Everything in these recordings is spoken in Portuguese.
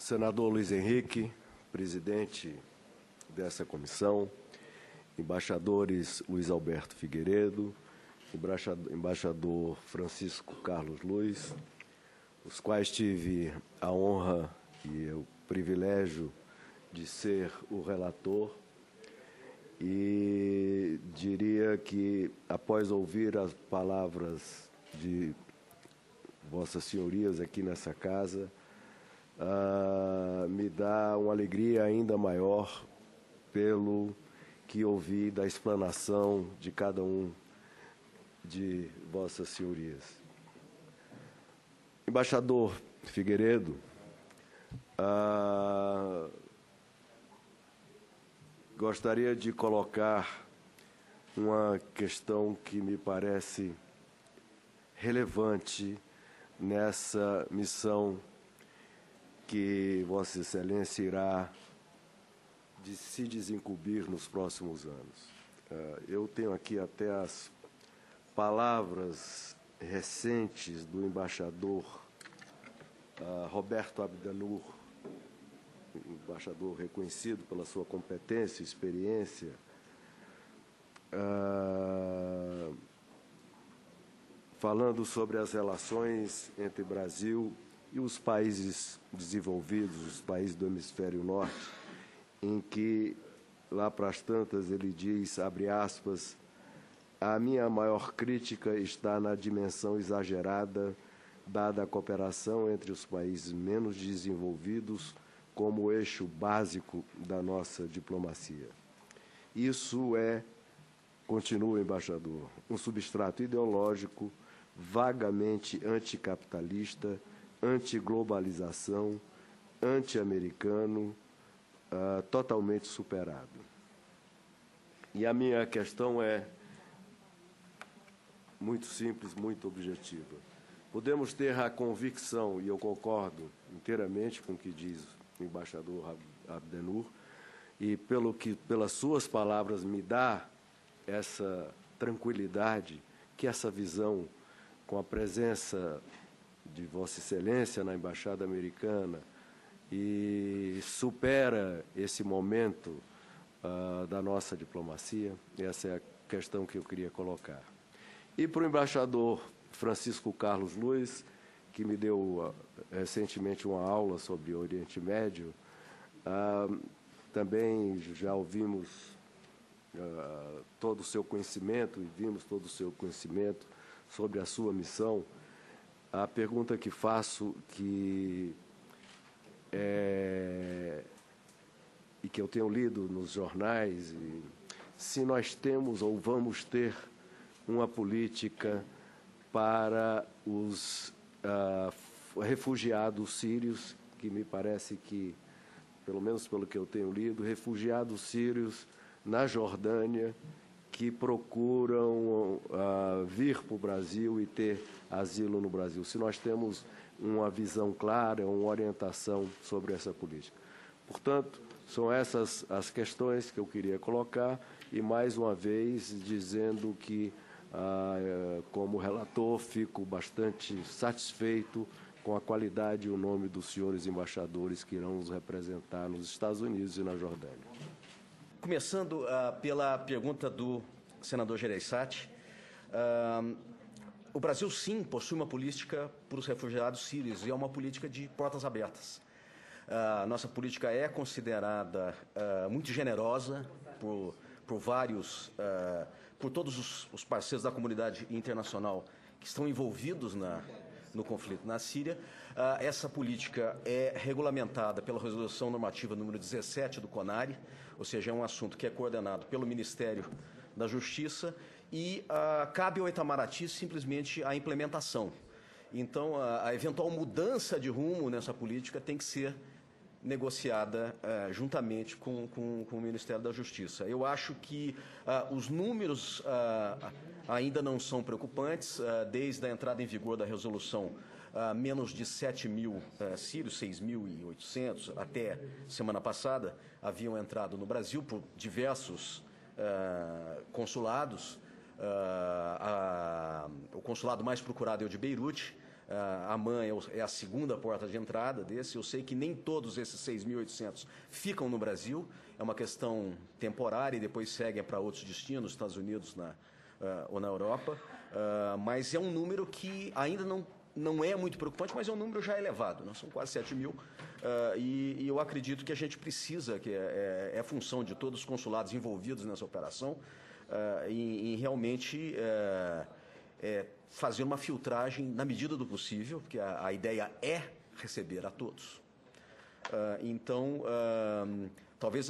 Senador Luiz Henrique, presidente dessa comissão, embaixadores Luiz Alberto Figueiredo, embaixador Francisco Carlos Luiz, os quais tive a honra e o privilégio de ser o relator, e diria que, após ouvir as palavras de Vossas Senhorias aqui nessa casa, me dá uma alegria ainda maior pelo que ouvi da explanação de cada um de Vossas Senhorias. Embaixador Figueiredo, gostaria de colocar uma questão que me parece relevante nessa missão que Vossa Excelência irá se desincumbir nos próximos anos. Eu tenho aqui até as palavras recentes do embaixador Roberto Abdennour, embaixador reconhecido pela sua competência e experiência, falando sobre as relações entre Brasil e os países desenvolvidos, os países do hemisfério norte, em que, lá para as tantas, ele diz, abre aspas, a minha maior crítica está na dimensão exagerada dada a cooperação entre os países menos desenvolvidos como eixo básico da nossa diplomacia. Isso é, continua embaixador, um substrato ideológico vagamente anticapitalista, antiglobalização, anti-americano, totalmente superado. E a minha questão é muito simples, muito objetiva. Podemos ter a convicção, e eu concordo inteiramente com o que diz o embaixador Abdennour, e pelas suas palavras me dá essa tranquilidade, que essa visão, com a presença de Vossa Excelência na Embaixada Americana, e supera esse momento da nossa diplomacia. Essa é a questão que eu queria colocar. E para o embaixador Francisco Carlos Luiz, que me deu recentemente uma aula sobre o Oriente Médio, também já ouvimos todo o seu conhecimento e vimos todo o seu conhecimento sobre a sua missão. A pergunta que faço, e que eu tenho lido nos jornais, se nós temos ou vamos ter uma política para os refugiados sírios, que me parece que, pelo menos pelo que eu tenho lido, refugiados sírios na Jordânia que procuram vir para o Brasil e ter asilo no Brasil. Se nós temos uma visão clara, uma orientação sobre essa política. Portanto, são essas as questões que eu queria colocar e, mais uma vez, dizendo que, como relator, fico bastante satisfeito com a qualidade e o nome dos senhores embaixadores que irão nos representar nos Estados Unidos e na Jordânia. Começando pela pergunta do senador Gereissati, o Brasil, sim, possui uma política para os refugiados sírios e é uma política de portas abertas. A nossa política é considerada muito generosa por todos os parceiros da comunidade internacional que estão envolvidos no conflito na Síria. Essa política é regulamentada pela Resolução Normativa número 17 do CONARE, ou seja, é um assunto que é coordenado pelo Ministério da Justiça e cabe ao Itamaraty simplesmente a implementação. Então, a eventual mudança de rumo nessa política tem que ser negociada juntamente com o Ministério da Justiça. Eu acho que os números ainda não são preocupantes. Desde a entrada em vigor da resolução, menos de 7 mil sírios, 6.800, até semana passada, haviam entrado no Brasil por diversos consulados. O consulado mais procurado é o de Beirute, A AMAN é a segunda porta de entrada desse. Eu sei que nem todos esses 6.800 ficam no Brasil, é uma questão temporária e depois seguem para outros destinos, Estados Unidos ou na Europa, mas é um número que ainda não é muito preocupante, mas é um número já elevado, são quase 7.000, e eu acredito que a gente precisa, que é função de todos os consulados envolvidos nessa operação, em realmente fazer uma filtragem na medida do possível, porque a ideia é receber a todos. Então, talvez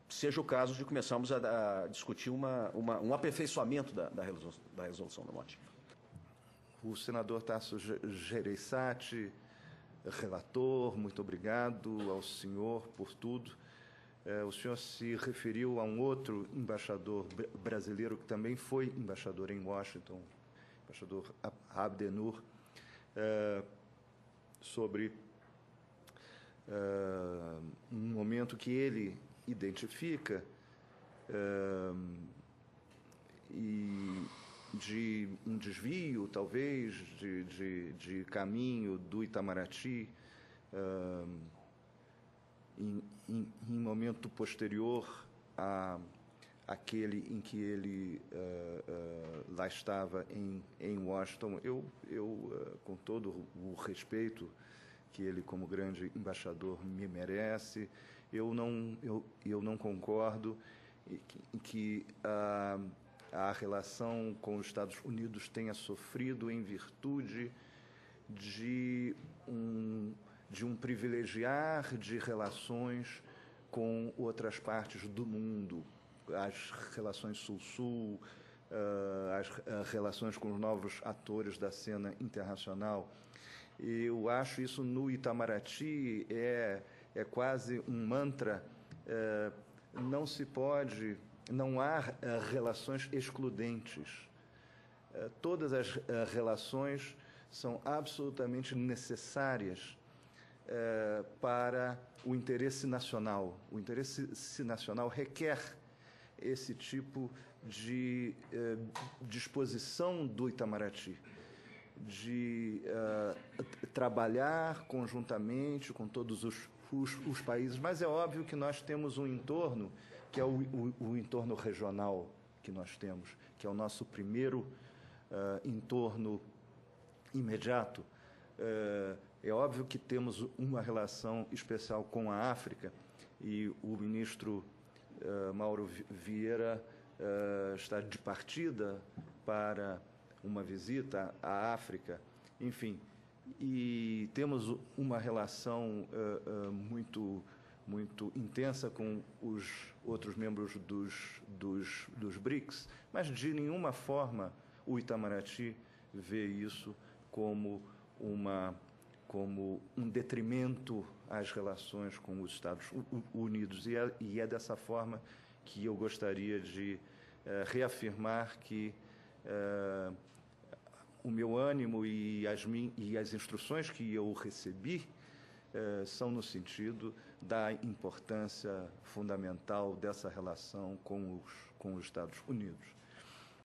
seja o caso de começarmos a discutir um aperfeiçoamento da resolução normativa. O senador Tasso Gereissati, relator, muito obrigado ao senhor por tudo. O senhor se referiu a um outro embaixador brasileiro que também foi embaixador em Washington, embaixador Abdennour, sobre um momento que ele identifica e de um desvio, talvez, de caminho do Itamaraty em momento posterior àquele em que ele lá estava em Washington. Eu com todo o respeito que ele, como grande embaixador, me merece, eu não concordo em que a relação com os Estados Unidos tenha sofrido em virtude de um privilegiar de relações com outras partes do mundo, as relações Sul-Sul, as relações com os novos atores da cena internacional. Eu acho isso no Itamaraty é quase um mantra. Não há relações excludentes. Todas as relações são absolutamente necessárias para o interesse nacional. O interesse nacional requer esse tipo de disposição do Itamaraty, de trabalhar conjuntamente com todos os países, mas é óbvio que nós temos um entorno que é o entorno regional que nós temos, que é o nosso primeiro entorno imediato. É óbvio que temos uma relação especial com a África, e o ministro Mauro Vieira está de partida para uma visita à África, enfim, e temos uma relação muito intensa com os outros membros dos BRICS, mas de nenhuma forma o Itamaraty vê isso como um detrimento às relações com os Estados Unidos, e é dessa forma que eu gostaria de reafirmar que o meu ânimo e as instruções que eu recebi são no sentido da importância fundamental dessa relação com os Estados Unidos.